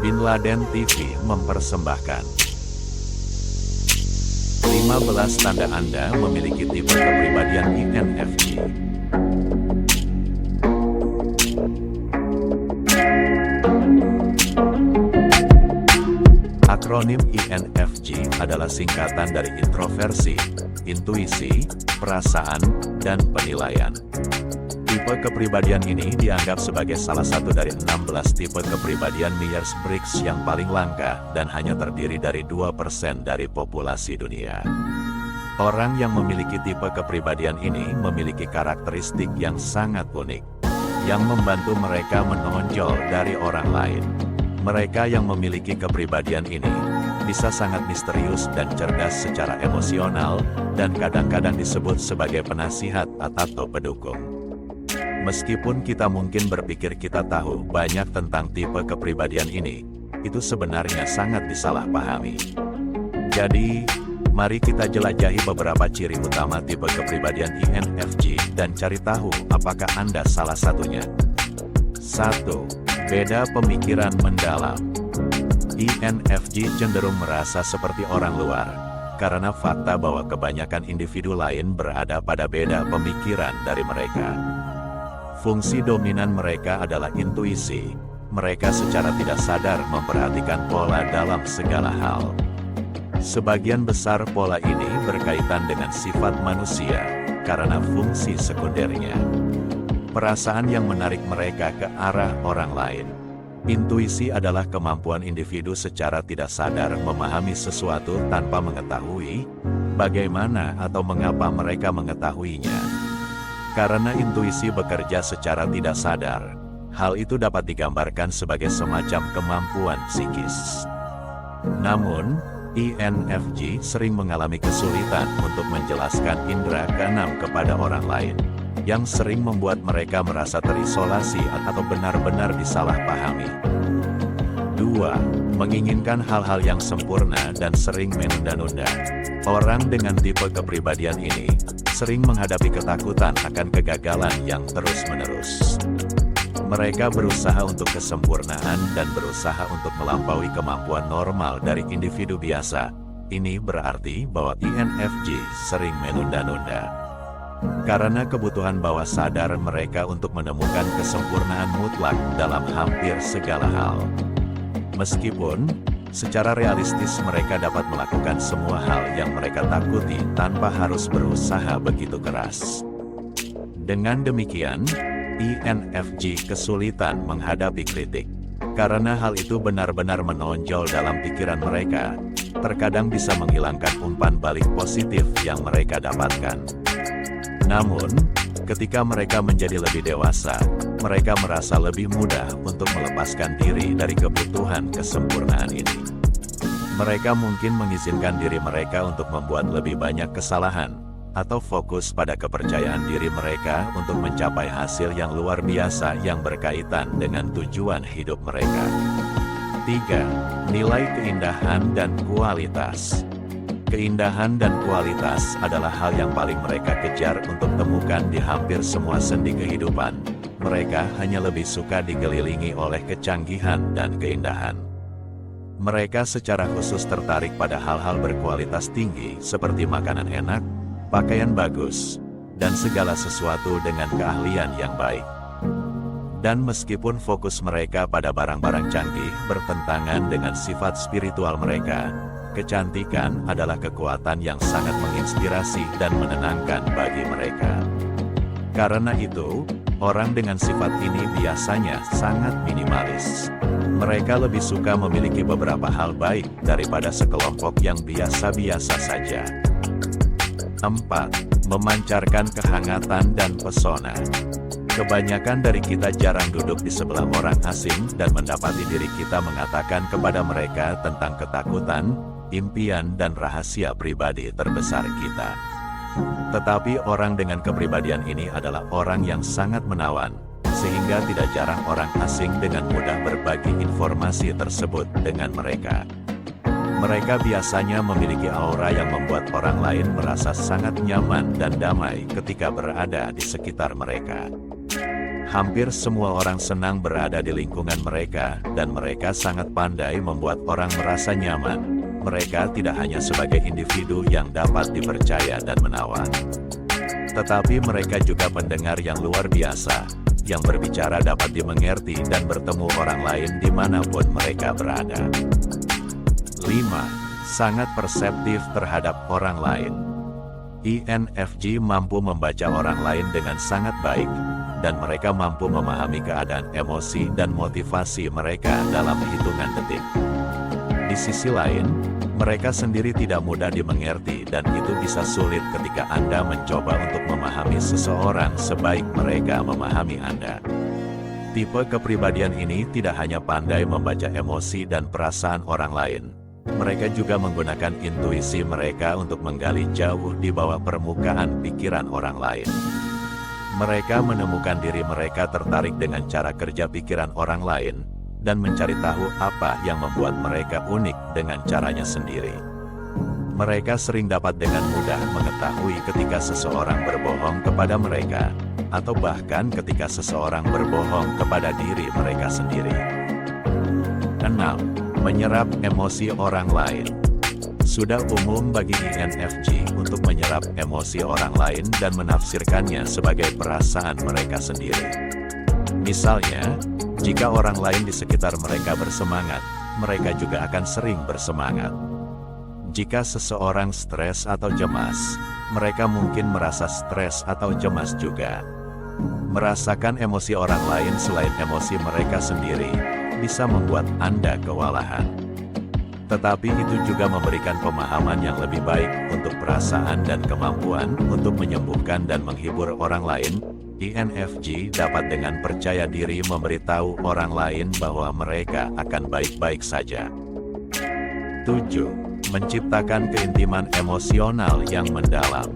Bin Laden TV mempersembahkan 15 tanda Anda memiliki tipe kepribadian INFJ. Akronim INFJ adalah singkatan dari introversi, intuisi, perasaan, dan penilaian. Tipe kepribadian ini dianggap sebagai salah satu dari 16 tipe kepribadian Myers-Briggs yang paling langka dan hanya terdiri dari 2% dari populasi dunia. Orang yang memiliki tipe kepribadian ini memiliki karakteristik yang sangat unik, yang membantu mereka menonjol dari orang lain. Mereka yang memiliki kepribadian ini bisa sangat misterius dan cerdas secara emosional, dan kadang-kadang disebut sebagai penasihat atau pendukung. Meskipun kita mungkin berpikir kita tahu banyak tentang tipe kepribadian ini, itu sebenarnya sangat disalahpahami. Jadi, mari kita jelajahi beberapa ciri utama tipe kepribadian INFJ dan cari tahu apakah Anda salah satunya. 1. Beda pemikiran mendalam. INFJ cenderung merasa seperti orang luar, karena fakta bahwa kebanyakan individu lain berada pada beda pemikiran dari mereka. Fungsi dominan mereka adalah intuisi. Mereka secara tidak sadar memperhatikan pola dalam segala hal. Sebagian besar pola ini berkaitan dengan sifat manusia, karena fungsi sekundernya. Perasaan yang menarik mereka ke arah orang lain. Intuisi adalah kemampuan individu secara tidak sadar memahami sesuatu tanpa mengetahui bagaimana atau mengapa mereka mengetahuinya. Karena intuisi bekerja secara tidak sadar, hal itu dapat digambarkan sebagai semacam kemampuan psikis. Namun, INFJ sering mengalami kesulitan untuk menjelaskan indera keenam kepada orang lain, yang sering membuat mereka merasa terisolasi atau benar-benar disalahpahami. 2. Menginginkan hal-hal yang sempurna dan sering menunda-nunda. Orang dengan tipe kepribadian ini sering menghadapi ketakutan akan kegagalan yang terus-menerus. Mereka berusaha untuk kesempurnaan dan berusaha untuk melampaui kemampuan normal dari individu biasa. Ini berarti bahwa INFJ sering menunda-nunda. Karena kebutuhan bawah sadar mereka untuk menemukan kesempurnaan mutlak dalam hampir segala hal. Meskipun, secara realistis mereka dapat melakukan semua hal yang mereka takuti tanpa harus berusaha begitu keras. Dengan demikian, INFJ kesulitan menghadapi kritik. Karena hal itu benar-benar menonjol dalam pikiran mereka, terkadang bisa menghilangkan umpan balik positif yang mereka dapatkan. Namun, ketika mereka menjadi lebih dewasa, mereka merasa lebih mudah untuk melepaskan diri dari kebutuhan kesempurnaan ini. Mereka mungkin mengizinkan diri mereka untuk membuat lebih banyak kesalahan, atau fokus pada kepercayaan diri mereka untuk mencapai hasil yang luar biasa yang berkaitan dengan tujuan hidup mereka. 3. Nilai keindahan dan kualitas. Keindahan dan kualitas adalah hal yang paling mereka kejar untuk temukan di hampir semua sendi kehidupan. Mereka hanya lebih suka dikelilingi oleh kecanggihan dan keindahan. Mereka secara khusus tertarik pada hal-hal berkualitas tinggi seperti makanan enak, pakaian bagus, dan segala sesuatu dengan keahlian yang baik. Dan meskipun fokus mereka pada barang-barang canggih bertentangan dengan sifat spiritual mereka, kecantikan adalah kekuatan yang sangat menginspirasi dan menenangkan bagi mereka. Karena itu, orang dengan sifat ini biasanya sangat minimalis. Mereka lebih suka memiliki beberapa hal baik daripada sekelompok yang biasa-biasa saja. 4. Memancarkan kehangatan dan pesona. Kebanyakan dari kita jarang duduk di sebelah orang asing dan mendapati diri kita mengatakan kepada mereka tentang ketakutan, impian dan rahasia pribadi terbesar kita. Tetapi orang dengan kepribadian ini adalah orang yang sangat menawan, sehingga tidak jarang orang asing dengan mudah berbagi informasi tersebut dengan mereka. Mereka biasanya memiliki aura yang membuat orang lain merasa sangat nyaman dan damai ketika berada di sekitar mereka. Hampir semua orang senang berada di lingkungan mereka, dan mereka sangat pandai membuat orang merasa nyaman. Mereka tidak hanya sebagai individu yang dapat dipercaya dan menawan, tetapi mereka juga pendengar yang luar biasa, yang berbicara dapat dimengerti dan bertemu orang lain dimanapun mereka berada. 5. Sangat perseptif terhadap orang lain. INFJ mampu membaca orang lain dengan sangat baik, dan mereka mampu memahami keadaan emosi dan motivasi mereka dalam hitungan detik. Di sisi lain, mereka sendiri tidak mudah dimengerti, dan itu bisa sulit ketika Anda mencoba untuk memahami seseorang sebaik mereka memahami Anda. Tipe kepribadian ini tidak hanya pandai membaca emosi dan perasaan orang lain, mereka juga menggunakan intuisi mereka untuk menggali jauh di bawah permukaan pikiran orang lain. Mereka menemukan diri mereka tertarik dengan cara kerja pikiran orang lain, dan mencari tahu apa yang membuat mereka unik dengan caranya sendiri. Mereka sering dapat dengan mudah mengetahui ketika seseorang berbohong kepada mereka, atau bahkan ketika seseorang berbohong kepada diri mereka sendiri. 6. Menyerap emosi orang lain. Sudah umum bagi INFJ untuk menyerap emosi orang lain dan menafsirkannya sebagai perasaan mereka sendiri. Misalnya, jika orang lain di sekitar mereka bersemangat, mereka juga akan sering bersemangat. Jika seseorang stres atau cemas, mereka mungkin merasa stres atau cemas juga. Merasakan emosi orang lain selain emosi mereka sendiri bisa membuat Anda kewalahan. Tetapi itu juga memberikan pemahaman yang lebih baik untuk perasaan dan kemampuan untuk menyembuhkan dan menghibur orang lain. INFJ dapat dengan percaya diri memberitahu orang lain bahwa mereka akan baik-baik saja. 7. Menciptakan keintiman emosional yang mendalam.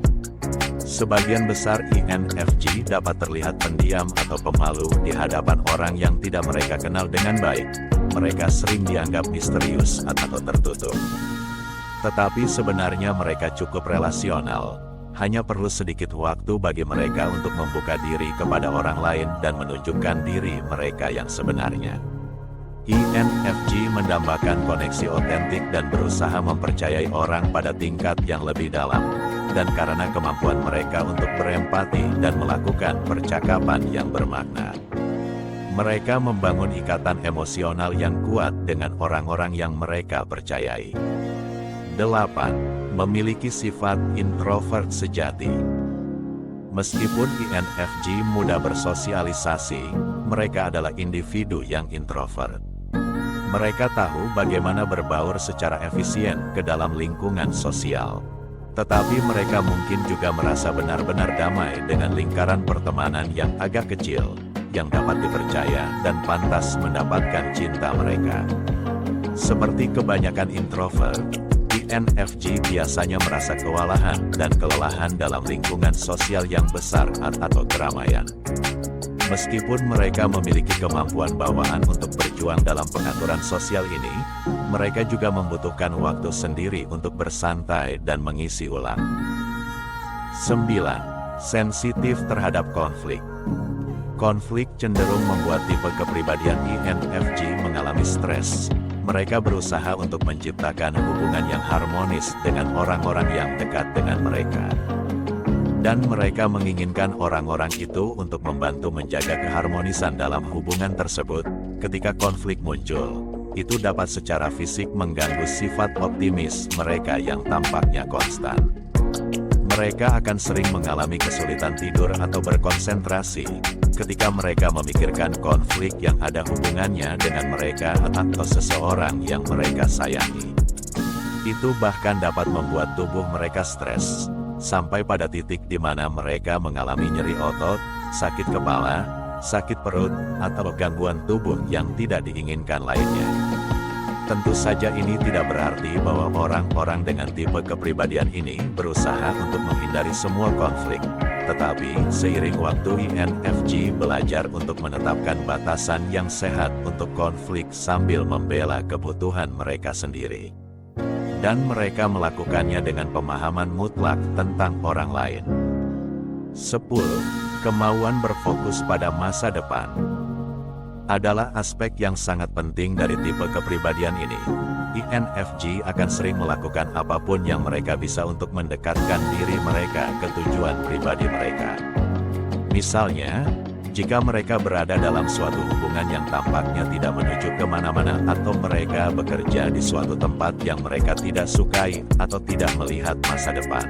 Sebagian besar INFJ dapat terlihat pendiam atau pemalu di hadapan orang yang tidak mereka kenal dengan baik. Mereka sering dianggap misterius atau tertutup. Tetapi sebenarnya mereka cukup relasional. Hanya perlu sedikit waktu bagi mereka untuk membuka diri kepada orang lain dan menunjukkan diri mereka yang sebenarnya. INFJ mendambakan koneksi otentik dan berusaha mempercayai orang pada tingkat yang lebih dalam, dan karena kemampuan mereka untuk berempati dan melakukan percakapan yang bermakna. Mereka membangun ikatan emosional yang kuat dengan orang-orang yang mereka percayai. 8. Memiliki sifat introvert sejati. Meskipun INFJ mudah bersosialisasi, mereka adalah individu yang introvert. Mereka tahu bagaimana berbaur secara efisien ke dalam lingkungan sosial. Tetapi mereka mungkin juga merasa benar-benar damai dengan lingkaran pertemanan yang agak kecil, yang dapat dipercaya dan pantas mendapatkan cinta mereka. Seperti kebanyakan introvert, INFJ biasanya merasa kewalahan dan kelelahan dalam lingkungan sosial yang besar atau keramaian. Meskipun mereka memiliki kemampuan bawaan untuk berjuang dalam pengaturan sosial ini, mereka juga membutuhkan waktu sendiri untuk bersantai dan mengisi ulang. 9. Sensitif terhadap konflik. Konflik cenderung membuat tipe kepribadian INFJ mengalami stres. Mereka berusaha untuk menciptakan hubungan yang harmonis dengan orang-orang yang dekat dengan mereka. Dan mereka menginginkan orang-orang itu untuk membantu menjaga keharmonisan dalam hubungan tersebut. Ketika konflik muncul, itu dapat secara fisik mengganggu sifat optimis mereka yang tampaknya konstan. Mereka akan sering mengalami kesulitan tidur atau berkonsentrasi ketika mereka memikirkan konflik yang ada hubungannya dengan mereka atau seseorang yang mereka sayangi. Itu bahkan dapat membuat tubuh mereka stres, sampai pada titik di mana mereka mengalami nyeri otot, sakit kepala, sakit perut, atau gangguan tubuh yang tidak diinginkan lainnya. Tentu saja ini tidak berarti bahwa orang-orang dengan tipe kepribadian ini berusaha untuk menghindari semua konflik. Tetapi, seiring waktu INFJ belajar untuk menetapkan batasan yang sehat untuk konflik sambil membela kebutuhan mereka sendiri. Dan mereka melakukannya dengan pemahaman mutlak tentang orang lain. 10. Kemauan berfokus pada masa depan adalah aspek yang sangat penting dari tipe kepribadian ini. INFJ akan sering melakukan apapun yang mereka bisa untuk mendekatkan diri mereka ke tujuan pribadi mereka. Misalnya, jika mereka berada dalam suatu hubungan yang tampaknya tidak menuju kemana-mana atau mereka bekerja di suatu tempat yang mereka tidak sukai atau tidak melihat masa depan,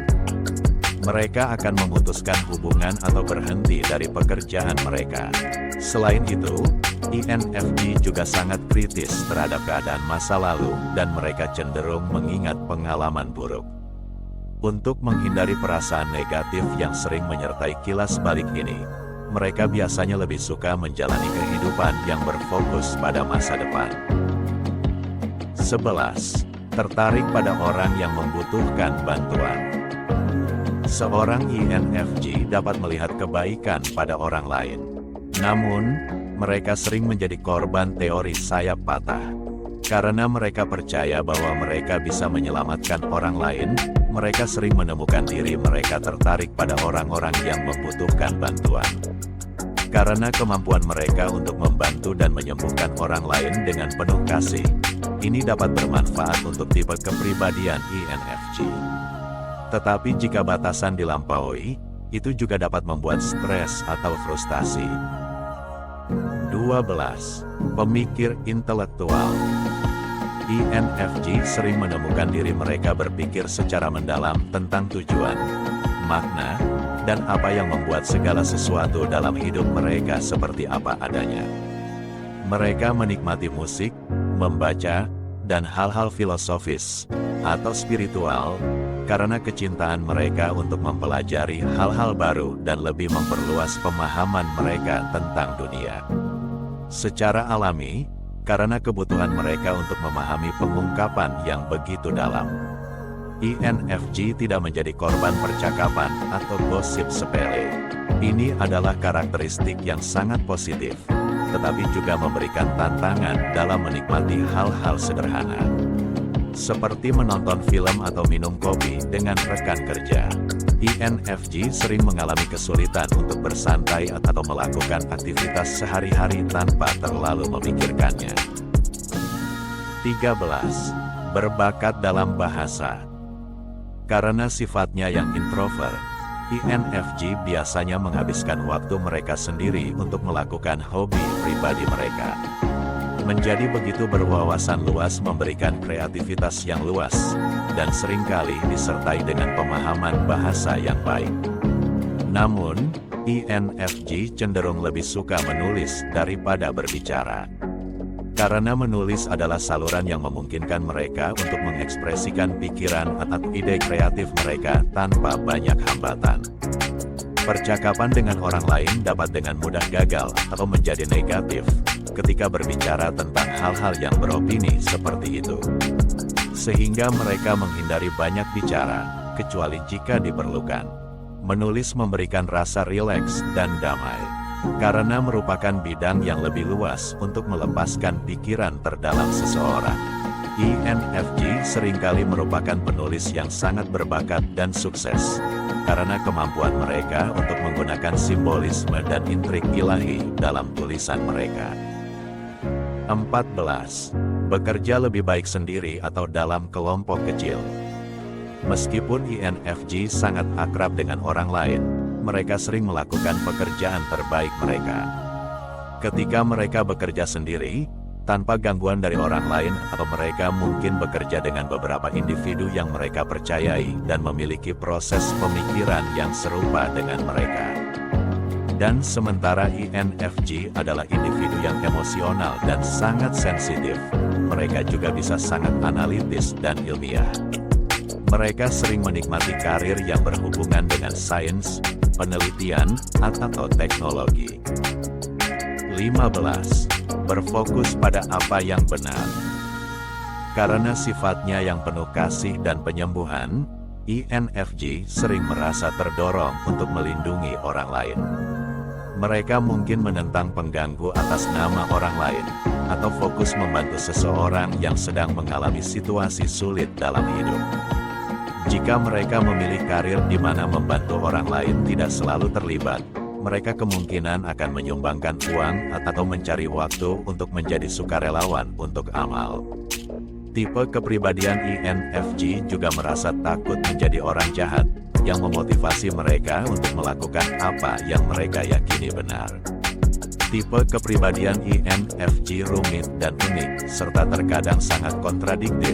mereka akan memutuskan hubungan atau berhenti dari pekerjaan mereka. Selain itu, INFJ juga sangat kritis terhadap keadaan masa lalu dan mereka cenderung mengingat pengalaman buruk. Untuk menghindari perasaan negatif yang sering menyertai kilas balik ini, mereka biasanya lebih suka menjalani kehidupan yang berfokus pada masa depan. 11. Tertarik pada orang yang membutuhkan bantuan. Seorang INFJ dapat melihat kebaikan pada orang lain. Namun, mereka sering menjadi korban teori sayap patah. Karena mereka percaya bahwa mereka bisa menyelamatkan orang lain, mereka sering menemukan diri mereka tertarik pada orang-orang yang membutuhkan bantuan. Karena kemampuan mereka untuk membantu dan menyembuhkan orang lain dengan penuh kasih, ini dapat bermanfaat untuk tipe kepribadian INFJ. Tetapi jika batasan dilampaui, itu juga dapat membuat stres atau frustasi. 12. Pemikir intelektual. INFJ sering menemukan diri mereka berpikir secara mendalam tentang tujuan, makna, dan apa yang membuat segala sesuatu dalam hidup mereka seperti apa adanya. Mereka menikmati musik, membaca, dan hal-hal filosofis atau spiritual, karena kecintaan mereka untuk mempelajari hal-hal baru dan lebih memperluas pemahaman mereka tentang dunia. Secara alami, karena kebutuhan mereka untuk memahami pengungkapan yang begitu dalam, INFJ tidak menjadi korban percakapan atau gosip sepele. Ini adalah karakteristik yang sangat positif, tetapi juga memberikan tantangan dalam menikmati hal-hal sederhana, seperti menonton film atau minum kopi dengan rekan kerja. INFJ sering mengalami kesulitan untuk bersantai atau melakukan aktivitas sehari-hari tanpa terlalu memikirkannya. 13. Berbakat dalam bahasa. Karena sifatnya yang introvert, INFJ biasanya menghabiskan waktu mereka sendiri untuk melakukan hobi pribadi mereka. Menjadi begitu berwawasan luas memberikan kreativitas yang luas, dan seringkali disertai dengan pemahaman bahasa yang baik. Namun, INFJ cenderung lebih suka menulis daripada berbicara. Karena menulis adalah saluran yang memungkinkan mereka untuk mengekspresikan pikiran atau ide kreatif mereka tanpa banyak hambatan. Percakapan dengan orang lain dapat dengan mudah gagal atau menjadi negatif ketika berbicara tentang hal-hal yang beropini seperti itu. Sehingga mereka menghindari banyak bicara, kecuali jika diperlukan. Menulis memberikan rasa rileks dan damai, karena merupakan bidang yang lebih luas untuk melepaskan pikiran terdalam seseorang. INFJ seringkali merupakan penulis yang sangat berbakat dan sukses, karena kemampuan mereka untuk menggunakan simbolisme dan intrik ilahi dalam tulisan mereka. 14. Bekerja lebih baik sendiri atau dalam kelompok kecil. Meskipun INFJ sangat akrab dengan orang lain, mereka sering melakukan pekerjaan terbaik mereka. Ketika mereka bekerja sendiri, tanpa gangguan dari orang lain, atau mereka mungkin bekerja dengan beberapa individu yang mereka percayai dan memiliki proses pemikiran yang serupa dengan mereka. Dan sementara INFJ adalah individu yang emosional dan sangat sensitif, mereka juga bisa sangat analitis dan ilmiah. Mereka sering menikmati karir yang berhubungan dengan sains, penelitian, atau teknologi. 15. Berfokus pada apa yang benar. Karena sifatnya yang penuh kasih dan penyembuhan, INFJ sering merasa terdorong untuk melindungi orang lain. Mereka mungkin menentang pengganggu atas nama orang lain, atau fokus membantu seseorang yang sedang mengalami situasi sulit dalam hidup. Jika mereka memilih karir di mana membantu orang lain tidak selalu terlibat, mereka kemungkinan akan menyumbangkan uang atau mencari waktu untuk menjadi sukarelawan untuk amal. Tipe kepribadian INFJ juga merasa takut menjadi orang jahat, yang memotivasi mereka untuk melakukan apa yang mereka yakini benar. Tipe kepribadian INFJ rumit dan unik, serta terkadang sangat kontradiktif,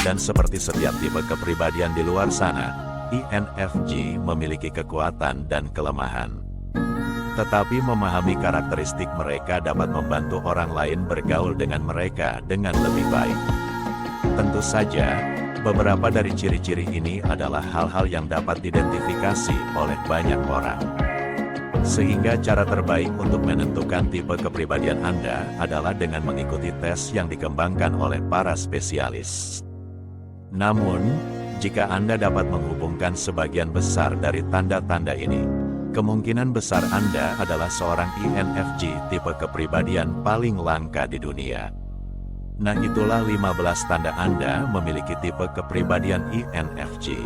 dan seperti setiap tipe kepribadian di luar sana, INFJ memiliki kekuatan dan kelemahan. Tetapi memahami karakteristik mereka dapat membantu orang lain bergaul dengan mereka dengan lebih baik. Tentu saja, beberapa dari ciri-ciri ini adalah hal-hal yang dapat diidentifikasi oleh banyak orang. Sehingga cara terbaik untuk menentukan tipe kepribadian Anda adalah dengan mengikuti tes yang dikembangkan oleh para spesialis. Namun, jika Anda dapat menghubungkan sebagian besar dari tanda-tanda ini, kemungkinan besar Anda adalah seorang INFJ tipe kepribadian paling langka di dunia. Nah, itulah 15 tanda Anda memiliki tipe kepribadian INFJ.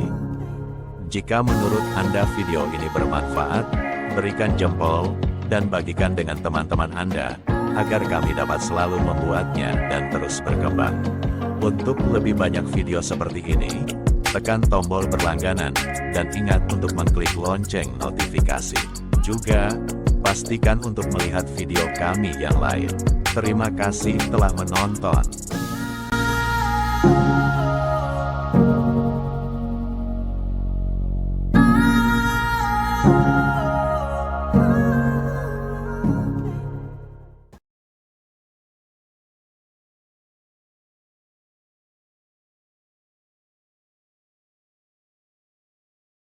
Jika menurut Anda video ini bermanfaat, berikan jempol, dan bagikan dengan teman-teman Anda, agar kami dapat selalu membuatnya dan terus berkembang. Untuk lebih banyak video seperti ini, tekan tombol berlangganan, dan ingat untuk mengklik lonceng notifikasi. Juga, pastikan untuk melihat video kami yang lain. Terima kasih telah menonton.